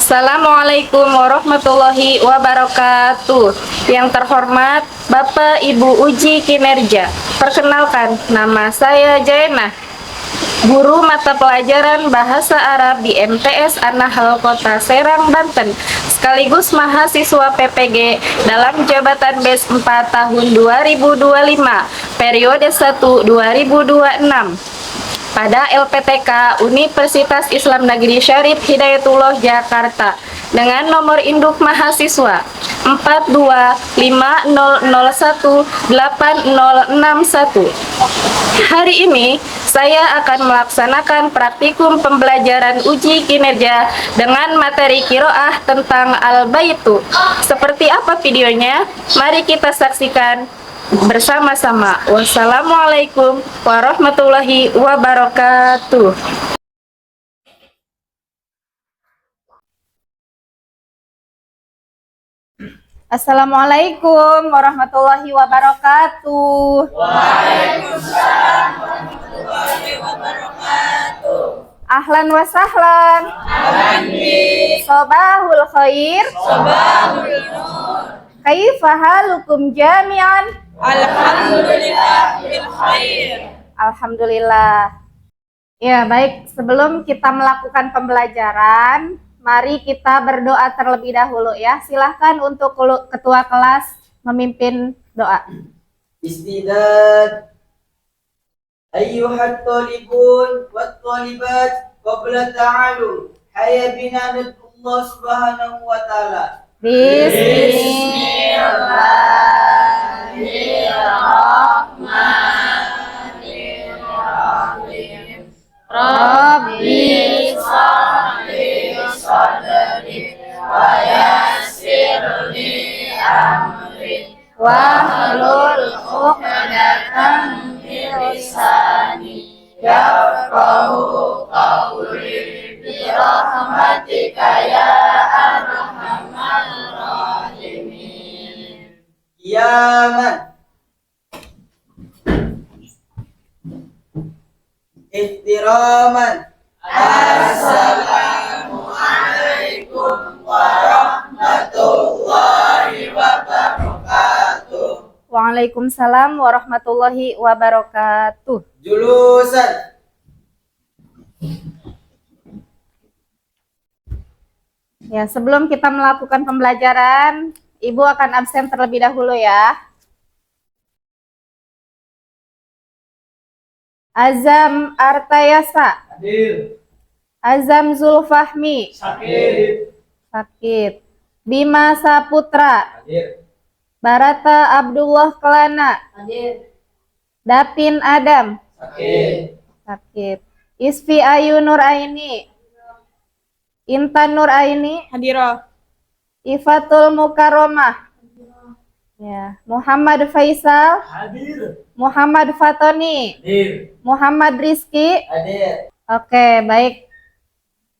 Assalamualaikum warahmatullahi wabarakatuh. Yang terhormat Bapak Ibu Uji Kinerja, perkenalkan nama saya Jaina, guru mata pelajaran Bahasa Arab di MTS An-Nahl Kota Serang, Banten, sekaligus mahasiswa PPG dalam jabatan BES 4 tahun 2025, periode 1 2026. Pada LPTK Universitas Islam Negeri Syarif Hidayatullah Jakarta dengan nomor induk mahasiswa 425001861. Hari ini saya akan melaksanakan praktikum pembelajaran uji kinerja dengan materi qiraah tentang Al-Baitu. Seperti apa videonya? Mari kita saksikan bersama-sama. Wassalamualaikum warahmatullahi wabarakatuh. Assalamualaikum warahmatullahi wabarakatuh. Waalaikumsalam warahmatullahi wabarakatuh. Ahlan wa sahlan. Ahlan bi. Sobahul khair. Sobahul nur. Kaifa halukum jami'an? Alhamdulillah bil khair. Alhamdulillah. Ya, baik. Sebelum kita melakukan pembelajaran, mari kita berdoa terlebih dahulu ya. Silahkan untuk ketua kelas memimpin doa. Istidad ayyuhat talibun wat talibat qabla ta'alum hayya bina Allah subhanahu wa ta'ala. Bismillahirrahmanirrahim. Rabbi shrahli sadri wa yassir li amri wahlul 'uqdatam min lisani yafqahu qawli bi rahmatika ya arhamar rahimin. Qiyaman ihtiraman. Assalamualaikum warahmatullahi wabarakatuh. Waalaikumsalam warahmatullahi wabarakatuh. Julusan Ya, sebelum kita melakukan pembelajaran, Ibu akan absen terlebih dahulu ya. Azam Artayasa. hadir. Azam Zulfahmi. Sakit. Sakit. Bima Saputra. Hadir. Barata Abdullah Kelana. Hadir. Dapin Adam. Sakit. Sakit. Isfi Ayu Nur Aini. Intan Nur Aini. Hadirah. Ifatul Mukaromah. Ya. Muhammad Faisal. Hadir. Muhammad Fatoni. Hadir. Muhammad Rizki. Hadir. Oke, baik.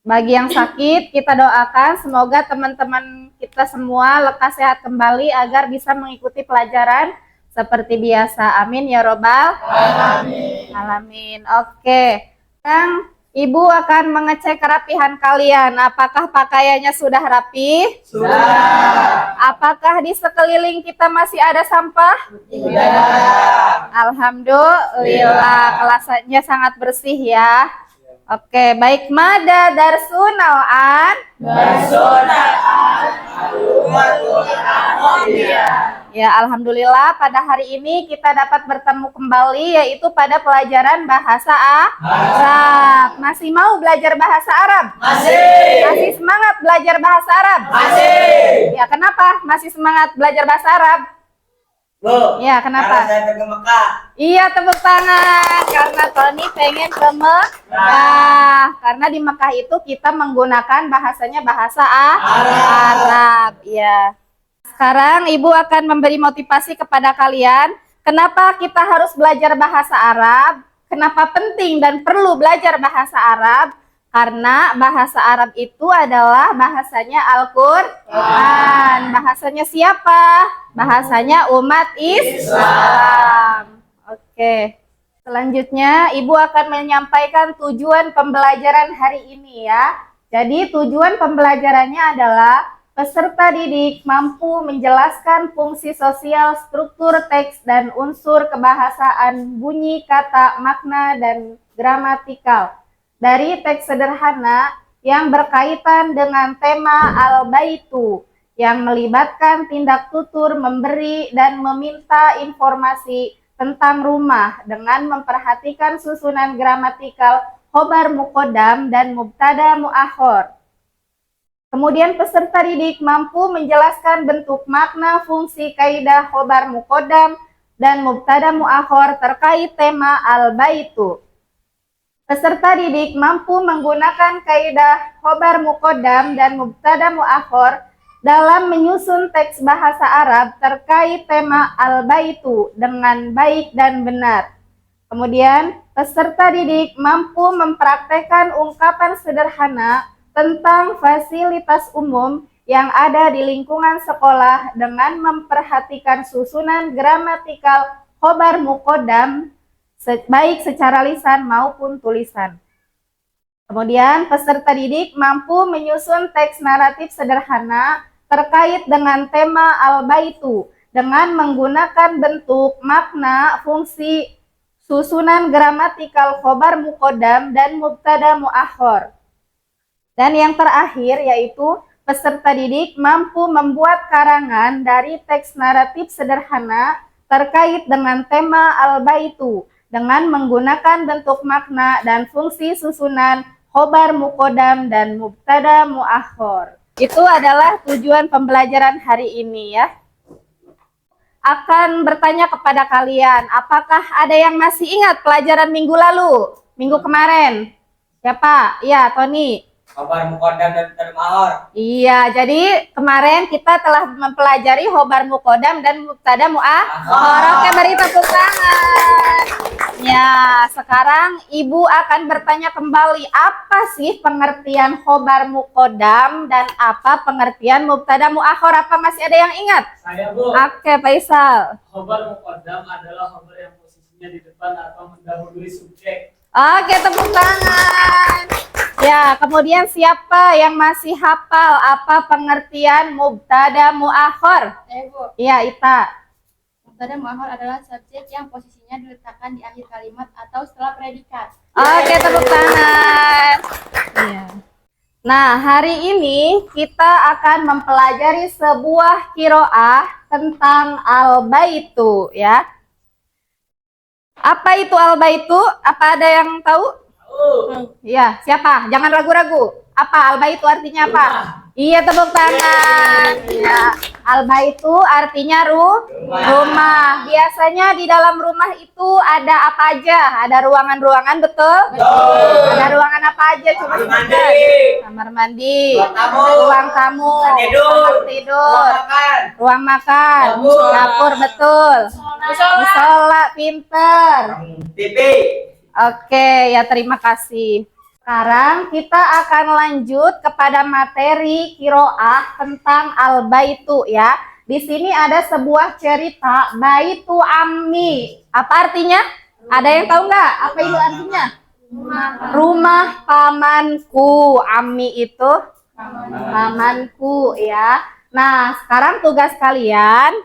Bagi yang sakit, kita doakan semoga teman-teman kita semua lekas sehat kembali agar bisa mengikuti pelajaran seperti biasa. Amin ya robbal Amin. alamin. Oke. Sekarang Ibu akan mengecek kerapihan kalian. Apakah pakaiannya sudah rapi? Sudah. Apakah di sekeliling kita masih ada sampah? Sudah. Alhamdulillah, kelasnya sangat bersih ya. Oke, baik. Mada darsun an. Ya, alhamdulillah pada hari ini kita dapat bertemu kembali yaitu pada pelajaran bahasa Arab. Masih mau belajar bahasa Arab? Masih. Masih semangat belajar bahasa Arab? Masih. Ya, kenapa masih semangat belajar bahasa Arab? Bu. Ya, kenapa? Karena saya pergi Mekah. Iya, tepuk tangan karena Tony pengen ke Mekah. Karena di Mekah itu kita menggunakan bahasanya bahasa Arab. Ya. Sekarang Ibu akan memberi motivasi kepada kalian. Kenapa kita harus belajar bahasa Arab? Kenapa penting dan perlu belajar bahasa Arab? Karena bahasa Arab itu adalah bahasanya Al-Quran. Bahasanya siapa? Bahasanya umat Islam. Oke. Selanjutnya, Ibu akan menyampaikan tujuan pembelajaran hari ini ya. Jadi tujuan pembelajarannya adalah peserta didik mampu menjelaskan fungsi sosial, struktur teks, dan unsur kebahasaan, bunyi, kata, makna, dan gramatikal dari teks sederhana yang berkaitan dengan tema al-baitu yang melibatkan tindak tutur memberi dan meminta informasi tentang rumah dengan memperhatikan susunan gramatikal khobar muqaddam dan mubtada muakhor. Kemudian peserta didik mampu menjelaskan bentuk makna fungsi kaidah khobar muqaddam dan mubtada muakhor terkait tema al-baitu. Peserta didik mampu menggunakan kaidah khobar muqaddam dan mubtada muakhor dalam menyusun teks bahasa Arab terkait tema al-baitu dengan baik dan benar. Kemudian, peserta didik mampu mempraktekkan ungkapan sederhana tentang fasilitas umum yang ada di lingkungan sekolah dengan memperhatikan susunan gramatikal khobar muqaddam baik secara lisan maupun tulisan. Kemudian, peserta didik mampu menyusun teks naratif sederhana terkait dengan tema al-baitu dengan menggunakan bentuk, makna, fungsi, susunan gramatikal khobar muqaddam dan mubtada muakhor. Dan yang terakhir yaitu peserta didik mampu membuat karangan dari teks naratif sederhana terkait dengan tema al-baitu dengan menggunakan bentuk makna dan fungsi susunan khobar muqaddam dan mubtada muakhor. Itu adalah tujuan pembelajaran hari ini ya. Akan bertanya kepada kalian, apakah ada yang masih ingat pelajaran minggu lalu? Minggu kemarin? Siapa? Iya, Tony. Khobar muqaddam dan mubtada muakhor. Iya, jadi kemarin kita telah mempelajari khobar muqaddam dan mubtada muakhor. Oke, beri tepuk tangan. Ya, sekarang Ibu akan bertanya kembali, apa sih pengertian khobar muqaddam dan apa pengertian mubtada muakhor? Apa masih ada yang ingat? Saya, Bu. Oke, Faisal. Khobar muqaddam adalah khobar yang posisinya di depan atau mendahului subjek. Oke, tepuk tangan. Ya, kemudian siapa yang masih hafal apa pengertian mubtada muakhor? Bu. Iya, Ita. Mubtada muakhor adalah subjek yang posisinya diletakkan di akhir kalimat atau setelah predikat. Oke, tepuk tangan. Iya. Nah, hari ini kita akan mempelajari sebuah qiraah tentang al-baitu ya. Apa itu al-baitu? Apa ada yang tahu? Iya, siapa? Jangan ragu-ragu. Apa al-baitu artinya apa? Iya, tepuk tangan. Ya, al-baitu artinya rumah. Biasanya di dalam rumah itu ada apa aja? Ada ruangan-ruangan, betul? Ada ruangan apa aja? Coba sebutkan. Kamar mandi, ruang tamu, kamar tidur, ruang makan, dapur, betul. Musola, pinter. TV. Oke, ya terima kasih. Sekarang kita akan lanjut kepada materi qiraah tentang al-baitu ya. Di sini ada sebuah cerita baitu ammi. Apa artinya? Ada yang tahu nggak? Apa itu artinya? Rumah pamanku. Ammi itu pamanku ya. Nah, sekarang tugas kalian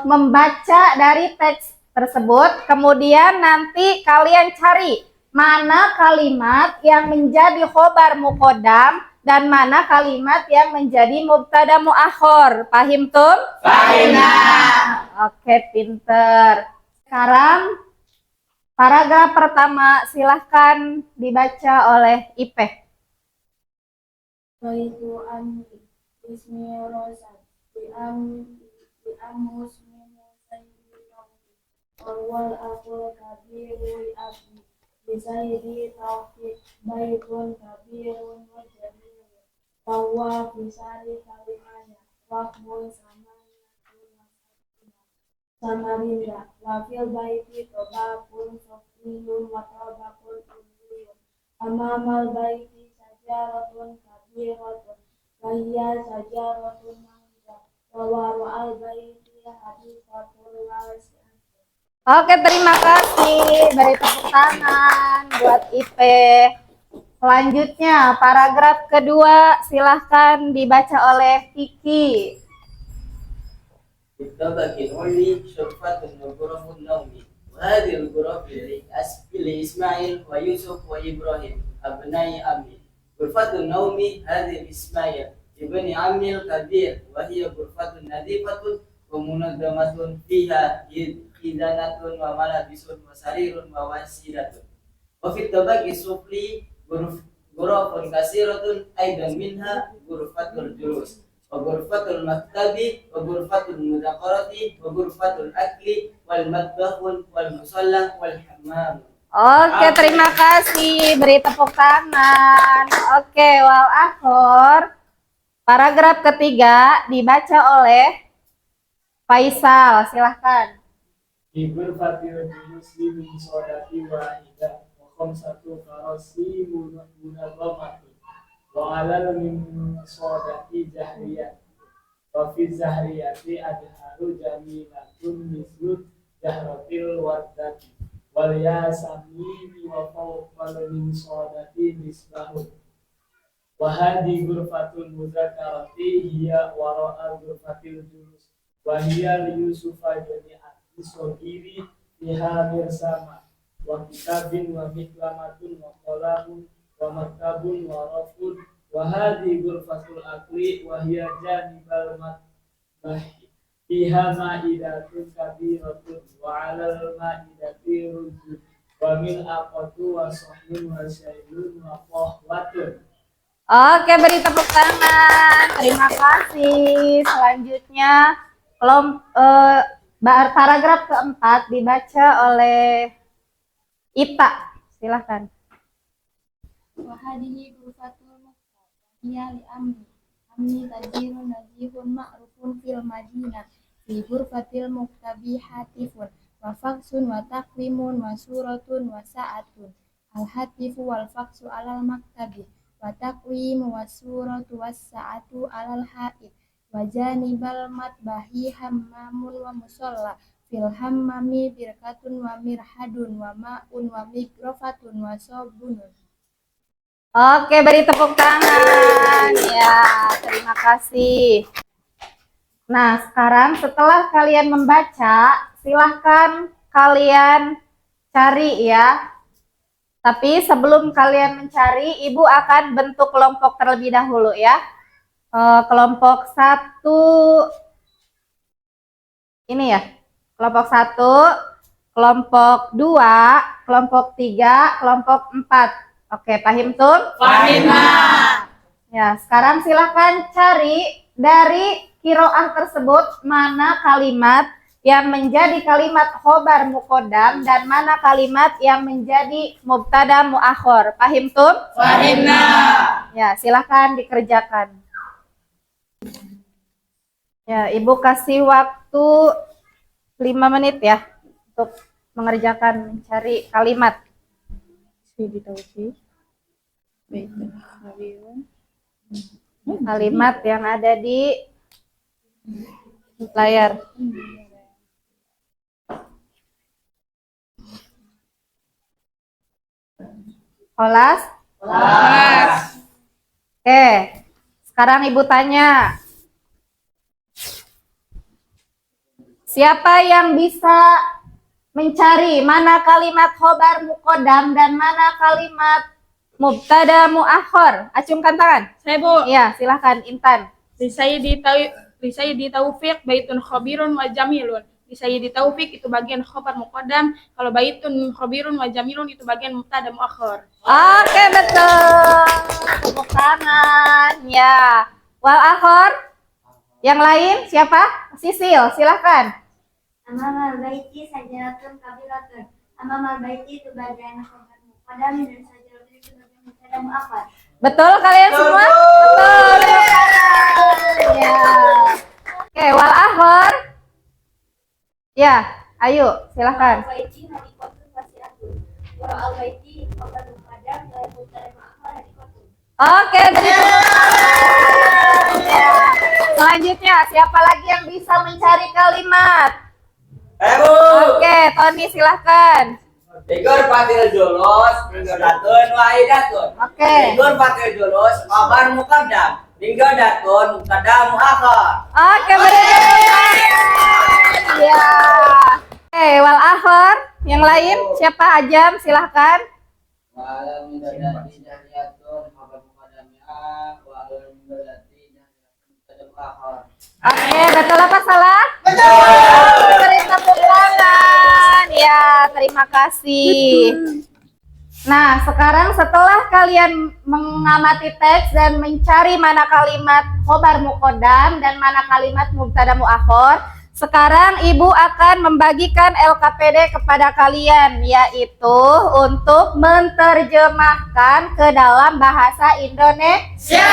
membaca dari teks tersebut, kemudian nanti kalian cari mana kalimat yang menjadi khobar muqaddam dan mana kalimat yang menjadi mubtada muakhor. Pahim tuh? Pahim. Oke, pinter. Sekarang paragraf pertama silahkan dibaca oleh Ipeh. Baitu ammi ismi rosan bi amus awal aku kabirul abdi bisaidi tauhid baitun kabirun wa jadid bahwa bisari kalimanya wahmun samarinda wafil baiti tobakun sofiyun wa tobakun uliyun amamal baiti sajaratun kabiratun wahiyya sajaratun mangga wawaru al baiti hadisatul wasi. Oke, terima kasih. Beri tepuk tangan buat Ipe. Selanjutnya, paragraf kedua silahkan dibaca oleh Kiki. بالطبق العلوي شرفة وغرف النوم وهذه الغرف لإسماعيل ويوسف وإبراهيم أبناء عمي غرفة النوم هذه لإسماعيل ابن عمي الكبير وهي غرفة نظيفة ومنظمة فيها خزانة وملابس وسرير ووسيلة وفي الطبق السفلي غرف كثيرة أيضا منها غرفة الجلوس وغرفة المكتب وغرفة المذاكرة وغرفة الأكل والمطبخ والمصلى والحمام. Oke, terima kasih. Beri tepuk tangan. Oke, wal akhir. Paragraf ketiga dibaca oleh Faisal. Silahkan. Di ghurfatil julusi min sodati wahidah wa khamsatu karasi munazzamatun wa alal min sodati jahriyat wa fi zahriyati adharu jamilatun mislut jahratil wardati wal yasami wa fawqal min sodati misbahun wa hadi ghurfatul muzakarati hiya wara'a ghurfatil julus wa hiya li yusufa jami'an sogiri fiha bersama wa kitabin wa miklamatun wa qalamun wa maktabun wa rafun wa hadhi ghurfatul akli wa hiya janibal matbahi fiha ma'idatun kabiratun wa 'alal ma'idati rujul wa min aqatu wa sahmun wa syailun wa qahwatun. Oke, beri tepuk tangan. Terima kasih. Selanjutnya, paragraf keempat dibaca oleh Ita. Silahkan. Wahadihi ghurfatul muktab hiya li amni tajirun nazihun ma'rufun fil madinah fi ghurfatil muktabi hatifun wa faksun wa taqwimun wa suratun wa sa'atun al hatifu wal faksu alal maktabi wa taqwimu wa suratu was sa'atu alal haid wa janibal matbahi hammamun wa musalla fil hammami birkatun wa mirhadun wa ma'un wa mikrofatun wa sobunun. Oke, beri tepuk tangan. Ya, terima kasih. Nah, sekarang setelah kalian membaca, silahkan kalian cari ya. Tapi sebelum kalian mencari, Ibu akan bentuk kelompok terlebih dahulu ya. Kelompok 1 ini ya. Kelompok 1, kelompok 2, kelompok 3, kelompok 4. Oke, paham tuh? Pahim. Ya, sekarang silahkan cari dari kiroah tersebut mana kalimat yang menjadi kalimat khobar muqaddam dan mana kalimat yang menjadi mubtada muakhir. Paham tuh? Pahim. Ya, silahkan dikerjakan. Ya, Ibu kasih waktu 5 menit ya untuk mengerjakan mencari kalimat. Kalimat yang ada di layar. Olas? Oke, sekarang Ibu tanya. Siapa yang bisa mencari mana kalimat khobar muqaddam dan mana kalimat mubtada muakhir? Acungkan tangan. Saya Bu, Iya, silahkan Intan. di Sayyidi Taufik baitun khabirun wa jamilun. Di Sayyidi Taufik itu bagian khabar muqaddam, kalau baitun khabirun wa jamilun itu bagian mubtada muakhir. Oke, betul. Tepuk tangan. Ya. Wal akhir? Yang lain siapa? Sisil, silahkan. Amamal baiti sajaratun kabilatun. Amamal baiti itu bagian khabar muqaddam dan sajaratun itu bagian mubtada muakhir. Betul kalian semua? Betul. Ya. Oke, wal akhir? Ya, ayo silahkan. Baiti hadikotun wasiatun. Wa al baiti khabar muqaddam dan mubtada muakhir hadikotun. Oke, beri tepuk tangan. Ya. Selanjutnya, siapa lagi yang bisa mencari kalimat? Bu. Oke, Tony silahkan. Bigurfatil julus minggodatun wahidatun. Oke. Bigurfatil julus khabar muqaddam. Minggodatun mubtada muakhar. Oke, benar. Ya. Oke, wal akhir. Yang lain siapa Ajam? Silahkan. Wa'ala minggodati jahriyatun khabar muqaddamnya wa'ala minggodati jahriyatun mubtada muakhar. Oke, betul apa salah? Betul. Beri tepuk tangan. Ya, terima kasih. Nah, sekarang setelah kalian mengamati teks dan mencari mana kalimat khobar muqaddam dan mana kalimat mubtada muakhar, sekarang Ibu akan membagikan LKPD kepada kalian, yaitu untuk menerjemahkan ke dalam bahasa Indonesia.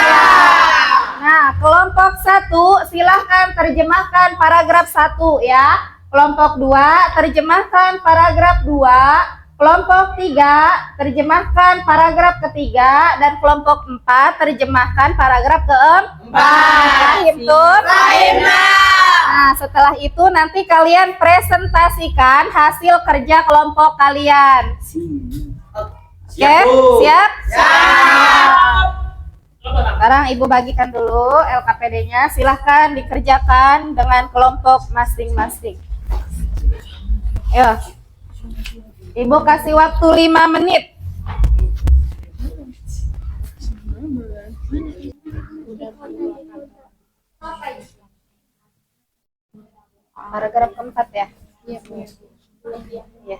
Nah, kelompok 1 silahkan terjemahkan paragraf 1 ya. Kelompok 2 terjemahkan paragraf 2. Kelompok 3 terjemahkan paragraf ketiga. Dan kelompok 4 terjemahkan paragraf keempat. Paham tuh? Nah, setelah itu nanti kalian presentasikan hasil kerja kelompok kalian. Oke, siap? Sekarang Ibu bagikan dulu LKPD-nya. Silahkan dikerjakan dengan kelompok masing-masing. Yo. Ibu kasih waktu 5 menit. Paragraf keempat ya? Iya. Iya.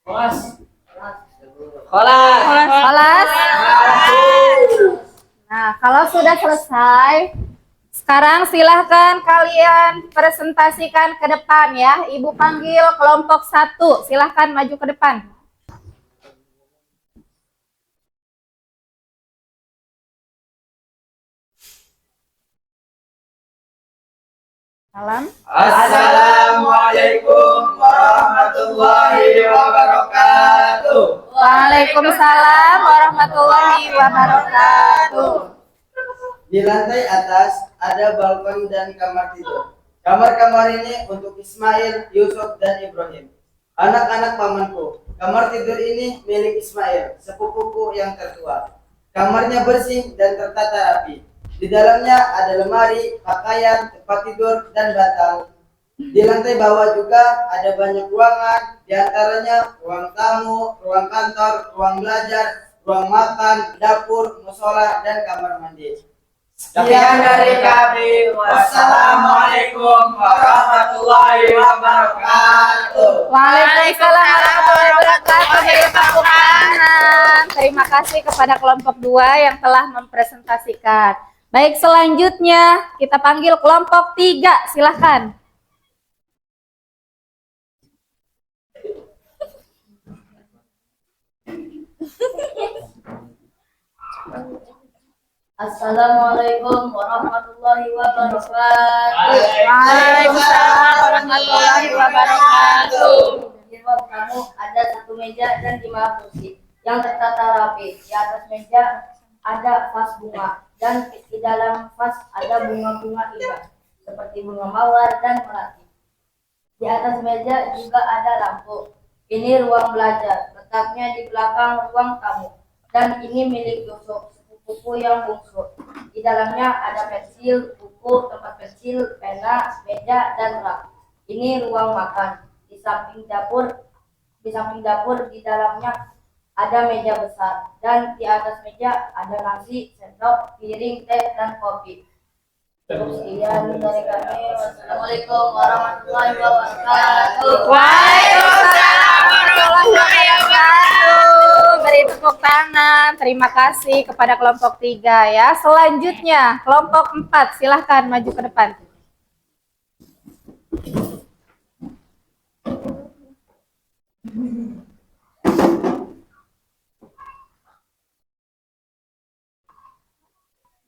Kelas. Nah, kalau sudah selesai, sekarang silahkan kalian presentasikan ke depan ya. Ibu panggil kelompok 1, silahkan maju ke depan. Salam. Assalamualaikum warahmatullahi wabarakatuh. Waalaikumsalam warahmatullahi wabarakatuh. Di lantai atas ada balkon dan kamar tidur. Kamar-kamar ini untuk Ismail, Yusuf, dan Ibrahim, anak-anak pamanku. Kamar tidur ini milik Ismail, sepupuku yang tertua. Kamarnya bersih dan tertata rapi. Di dalamnya ada lemari, pakaian, tempat tidur, dan batang. Di lantai bawah juga ada banyak ruangan, diantaranya ruang tamu, ruang kantor, ruang belajar, ruang makan, dapur, musola, dan kamar mandi. Sekian dari kami. Wassalamualaikum warahmatullahi wabarakatuh. Waalaikumsalam warahmatullahi wabarakatuh. Beri tepuk tangan. Terima kasih kepada kelompok 2 yang telah mempresentasikan. Baik, selanjutnya kita panggil kelompok 3, silahkan. Assalamualaikum warahmatullahi wabarakatuh. Waalaikumsalam warahmatullahi wabarakatuh. Di ruang tamu ada 1 meja dan 5 kursi yang tertata rapi. Di atas meja ada vas bunga dan di dalam vas ada bunga-bunga indah seperti bunga mawar dan melati. Di atas meja juga ada lampu. Ini ruang belajar, letaknya di belakang ruang tamu. Dan ini milik Yusuf, sepupuku yang bungsu. Di dalamnya ada pensil, buku, tempat pensil, pena, meja, dan rak. Ini ruang makan. Di samping dapur di dalamnya ada meja besar, dan di atas meja ada nasi, sendok, piring, teh, dan kopi. Sekian dari kami. Wassalamualaikum warahmatullahi wabarakatuh. Waalaikumsalam warahmatullahi wabarakatuh. Beri tepuk tangan. Terima kasih kepada kelompok 3 ya. Selanjutnya kelompok 4, silahkan maju ke depan.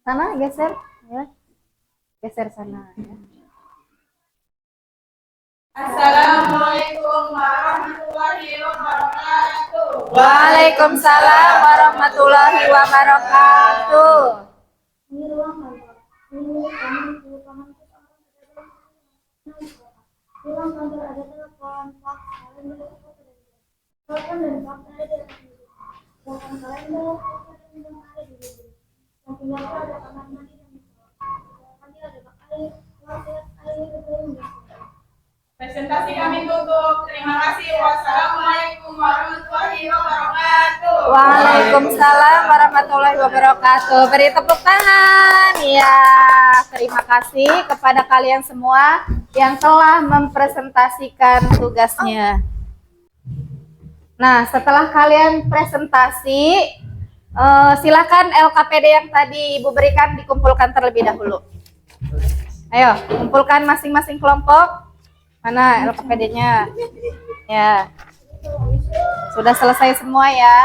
Sana geser ya. Geser sana ya. Assalamualaikum warahmatullahi wabarakatuh. Waalaikumsalam warahmatullahi wabarakatuh. Ini ruang kantor. Ini kami di pamanku seorang pedagang di ruang kantor ada telepon, fax, kalender, foto dan video. Telepon dan fax ada di atas meja. Sedangkan kalender, foto dan video ada di meja. Sampingnya ada kamar mandi dan musola. Kami ada bak air, kloset, air, beliung dan sebagainya. Presentasi kami tutup. Terima kasih. Wassalamualaikum warahmatullahi wabarakatuh. Waalaikumsalam warahmatullahi wabarakatuh. Beri tepuk tangan. Ya, terima kasih kepada kalian semua yang telah mempresentasikan tugasnya. Nah, setelah kalian presentasi, silakan LKPD yang tadi Ibu berikan dikumpulkan terlebih dahulu. Ayo, kumpulkan masing-masing kelompok. Mana LKPD-nya? Ya. Sudah selesai semua ya.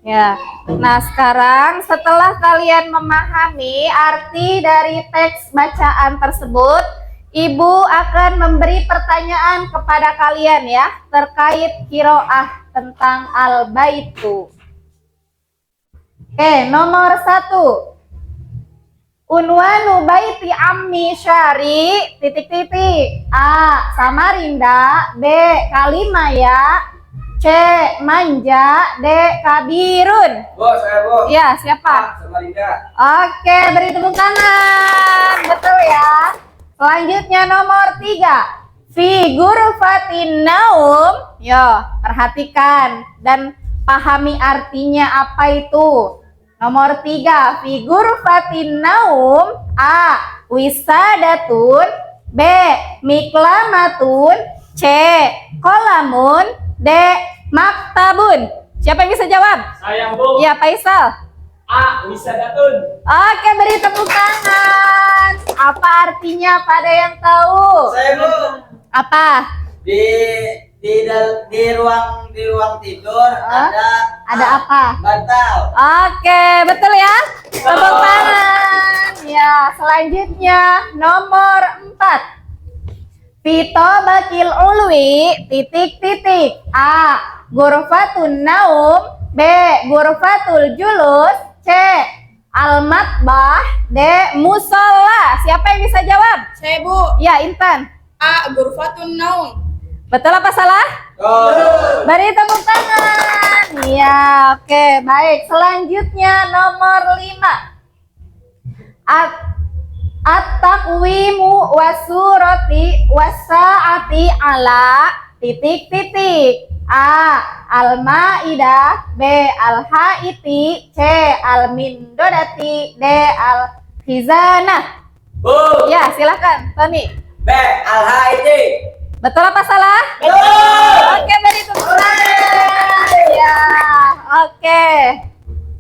Ya. Nah, sekarang setelah kalian memahami arti dari teks bacaan tersebut, Ibu akan memberi pertanyaan kepada kalian ya terkait qiraah tentang al-baitu. Oke, nomor 1. Unwanu baiti ammi syari titik-titik. A. Samarinda. B. Kalimaya. C. Manja. D. Kabirun. Bu, saya bu. Ya, siapa? Samarinda. Oke, beri tepuk tangan. Betul ya. Selanjutnya nomor 3. Fi ghurfatin naum. Yo, perhatikan dan pahami artinya apa itu. Nomor 3, fi ghurfatin naum. A. Wisadatun. B. Miklamatun. C. Kolamun. D. Maktabun. Siapa yang bisa jawab? Saya Bu. Ya, Faisal. A. Wisadatun. Oke, beri tepuk tangan. Apa artinya? Pada yang tahu? Saya bu Apa? di ruang tidur Ada apa? bantal. Oke, betul ya? Tepuk tangan. Ya, selanjutnya nomor 4. Fito bakil ulwi titik-titik. A. Ghurfatun naum. B. Ghurfatul julus. C. Al-matbah. D. Musola. Siapa yang bisa jawab? Saya Bu. Ya, Intan. A. Ghurfatun naum. Betul apa salah? Beri tepuk tangan. Ya, oke, baik. Selanjutnya nomor 5. At-taqwimu wasurati wasaati ala titik-titik. A. Al-Maidah. B. Al-Haiti. C. Al-Mindodati. D. Al-Khizanah. Bu. Ya, silakan, Tony. B. Al-Haiti. Betul apa salah? Betul. Oke, beri tepuk tangan. Ya, oke.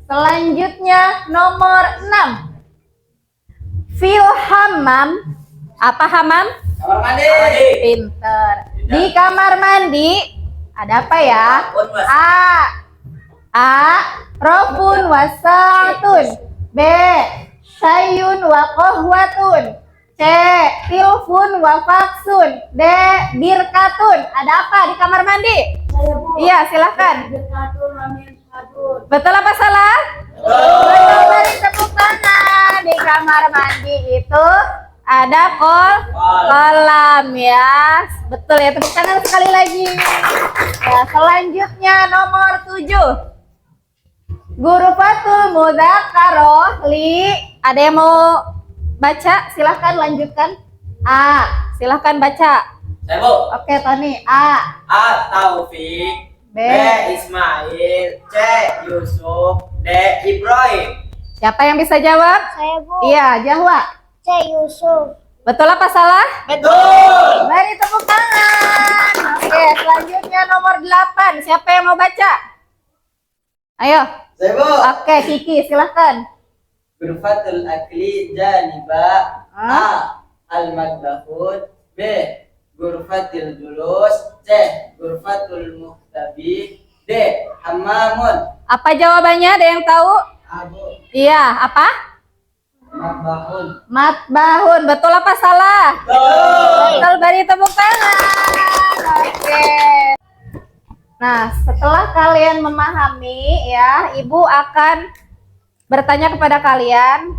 Selanjutnya nomor 6. Fil hammam. Apa hamam? Kamar mandi. Pinter. Di kamar mandi ada apa ya? A. Rofun wasatun. B. Syayun wa qahwatun. C. Tilfun wa faksun. D. Birkatun. Ada apa di kamar mandi? Saya bu. Iya, silahkan. Birkatun amin hadun. Betul apa salah? Betul, beri tepuk tangan. Di kamar mandi itu ada kolam ya. Betul ya, tepuk tangan sekali lagi. Ya, selanjutnya nomor 7. Ghurfatul mudzakkaro li. Ada yang mau baca? Silahkan lanjutkan. A. Silahkan baca. Saya bu. Oke, Tony. A. A. Taufik. B. B. Ismail. C. Yusuf. D. Ibrahim. Siapa yang bisa jawab? Saya bu. Iya, Jahwa. C. Yusuf. Betul apa salah? Betul. Beri tepuk tangan. Oke, selanjutnya nomor 8. Siapa yang mau baca? Ayo. Saya bu Oke, Kiki, silahkan. Ghurfatul akli janiba. A. Al-madbahun. B. Ghurfatil julus. C. Ghurfatul muhtabi. D. Hammamun. Apa jawabannya? Ada yang tahu? Abu Iya, apa? madbahun. Matbahun. Betul apa salah? Betul. Betul, beri tepuk tangan. Oke. Nah, setelah kalian memahami ya, Ibu akan bertanya kepada kalian,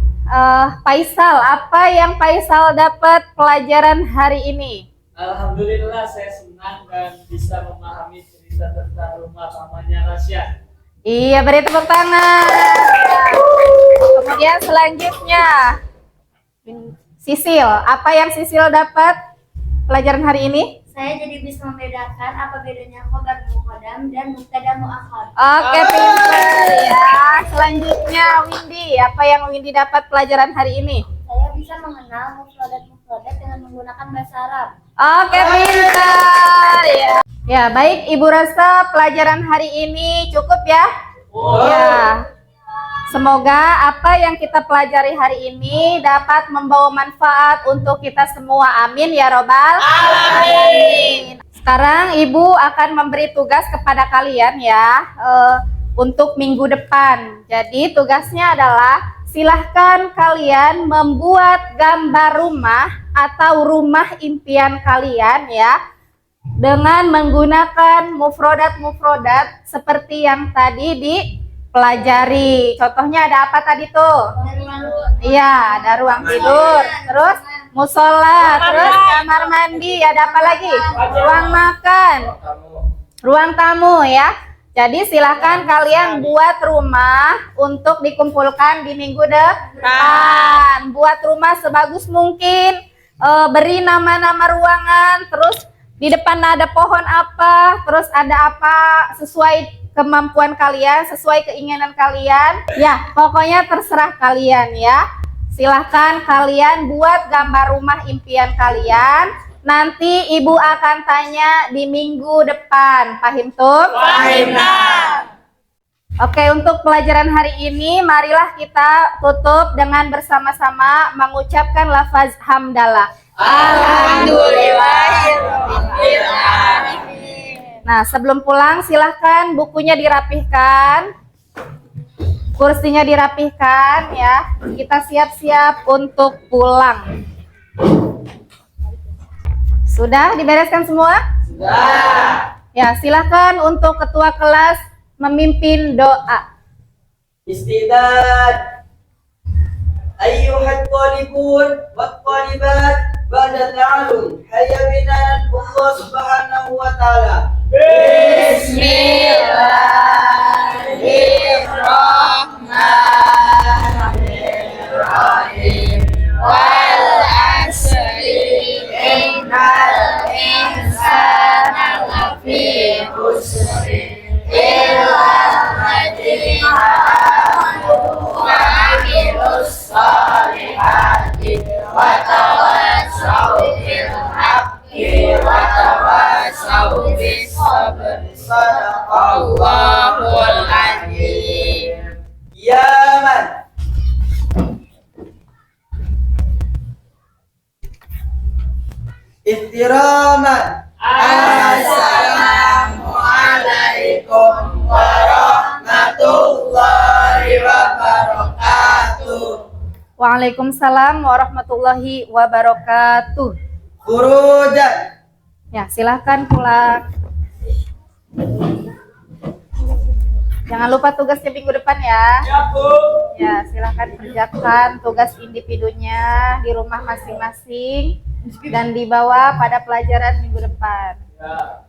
Faisal, apa yang Faisal dapat pelajaran hari ini? Alhamdulillah saya senang dan bisa memahami cerita tentang rumah pamannya Rasya. Iya, beri tepuk tangan. Kemudian selanjutnya, Sisil, apa yang Sisil dapat pelajaran hari ini? Saya jadi bisa membedakan apa bedanya khobar muqaddam dan mubtada muakhar. Oke, pintar ya. Selanjutnya, Windy, apa yang Windy dapat pelajaran hari ini? Saya bisa mengenal mufradat dengan menggunakan bahasa Arab. Oke, pintar ya. Ya, baik, Ibu rasa pelajaran hari ini cukup ya? Ya. Semoga apa yang kita pelajari hari ini dapat membawa manfaat untuk kita semua. Amin ya robbal alamin. Sekarang Ibu akan memberi tugas kepada kalian ya untuk minggu depan. Jadi tugasnya adalah silahkan kalian membuat gambar rumah atau rumah impian kalian ya, dengan menggunakan mufrodat seperti yang tadi dipelajari. Contohnya ada apa tadi tuh? Iya, ada ruang tidur, terus musola, terus kamar mandi, ada apa lagi? Ruang makan, ruang tamu ya. Jadi silahkan kalian buat rumah untuk dikumpulkan di minggu depan. Buat rumah sebagus mungkin, beri nama-nama ruangan, terus di depan ada pohon apa, terus ada apa, sesuai kemampuan kalian, sesuai keinginan kalian. Ya, pokoknya terserah kalian ya. Silahkan kalian buat gambar rumah impian kalian. Nanti Ibu akan tanya di minggu depan. Pahim tuh? Pahim. Oke, untuk pelajaran hari ini, marilah kita tutup dengan bersama-sama mengucapkan lafaz hamdalah. Alhamdulillahirrahmanirrahim. Nah, sebelum pulang silahkan bukunya dirapihkan, kursinya dirapihkan ya. Kita siap-siap untuk pulang. Sudah dibereskan semua? Sudah. Ya, silahkan untuk ketua kelas memimpin doa. Istidad. Ayyuhat talibun wa talibat ba'da ta'alum. Hayya bina Allah subhanahu wa ta'ala. Bismillahirrahmanirrahim. Wal asri innal insana lafi khusr illa alladziina amanu wa 'amilus shalihati wa tawassaw bil haqqi wa tawassaw bis sabr. Sadaqallahul azim. Yaman. Ihtiraman. Assalamualaikum warahmatullahi wabarakatuh. Waalaikumsalam warahmatullahi wabarakatuh. Khurujan. Ya, silahkan pulang. Jangan lupa tugasnya minggu depan ya. Ya, Bu. Ya, silahkan kerjakan tugas individunya di rumah masing-masing dan dibawa pada pelajaran minggu depan. Ya.